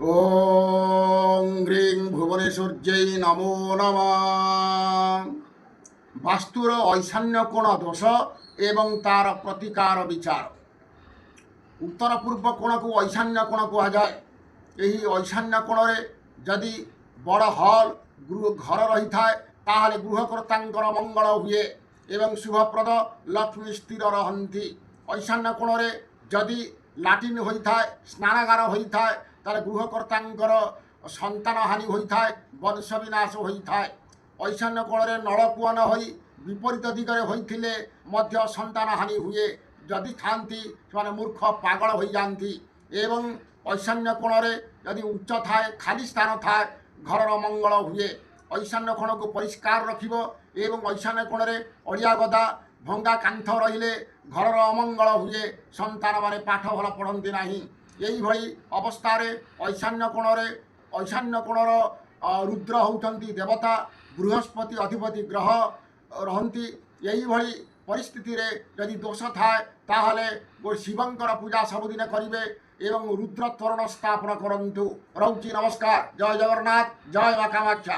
ওং গ্রিং ভুবনেশ্বর্যৈ নমো নমঃ। বাস্তুর ঐশান্য কোণ দোষ এবং তার প্রতিকার বিচার। উত্তর পূর্ব কোণକୁ ঐশান্য কোণ କୁହାଯାଏ। ଏହି ଐଶାନ୍ୟ କୋଣରେ ଯଦି ବଡ଼ ହଲ୍ ଘର ରହିଥାଏ ତାହେଲେ ଗୃହକର୍ତ୍ତାଙ୍କର ମଙ୍ଗଳ ହୁଏ ଏବଂ ଶୁଭପ୍ରଦ ଲକ୍ଷ୍ମୀ ସ୍ଥିର ରହନ୍ତି। ଐଶାନ୍ୟ କୋଣରେ ଯଦି ଲାଟ୍ରିନ୍ ହୋଇଥାଏ, ସ୍ନାନାଗାର ହୋଇଥାଏ, ତାହେଲେ ଗୃହକର୍ତ୍ତାଙ୍କର ସନ୍ତାନ ହାନି ହୋଇଥାଏ, ବଂଶ ବିନାଶ ହୋଇଥାଏ। ଐଶାନ୍ୟ କୋଣରେ ନଳକୂଅ ନ ହୋଇ ବିପରୀତ ଦିଗରେ ହୋଇଥିଲେ ମଧ୍ୟ ସନ୍ତାନ ହାନି ହୁଏ। ଯଦି ଥାନ୍ତି ସେମାନେ ମୂର୍ଖ ପାଗଳ ହୋଇଯାଆନ୍ତି। ଏବଂ ଐଶାନ୍ୟ କୋଣରେ ଯଦି ଉଚ୍ଚ ଥାଏ, ଖାଲି ସ୍ଥାନ ଥାଏ, ଘରର ମଙ୍ଗଳ ହୁଏ। ଐଶାନ୍ୟ କୋଣକୁ ପରିଷ୍କାର ରଖିବ ଏବଂ ଐଶାନ୍ୟ କୋଣରେ ଅଳିଆ ଗଦା ଭଙ୍ଗା କାନ୍ଥ ରହିଲେ ଘରର ଅମଙ୍ଗଳ ହୁଏ, ସନ୍ତାନମାନେ ପାଠ ଭଲ ପଢ଼ନ୍ତି ନାହିଁ। ଏଇଭଳି ଅବସ୍ଥାରେ ଐଶାନ୍ୟ କୋଣର ରୁଦ୍ର ହେଉଛନ୍ତି ଦେବତା, ବୃହସ୍ପତି ଅଧିପତି ଗ୍ରହ ରହନ୍ତି। ଏଇଭଳି ପରିସ୍ଥିତିରେ ଯଦି ଦୋଷ ଥାଏ ତାହେଲେ ଶିବଙ୍କର ପୂଜା ସବୁଦିନ କରିବେ ଏବଂ ରୁଦ୍ର ତୋରଣ ସ୍ଥାପନ କରନ୍ତୁ। ରହୁଛି, ନମସ୍କାର। ଜୟ ଜଗନ୍ନାଥ, ଜୟ ମା କାମାକ୍ଷା।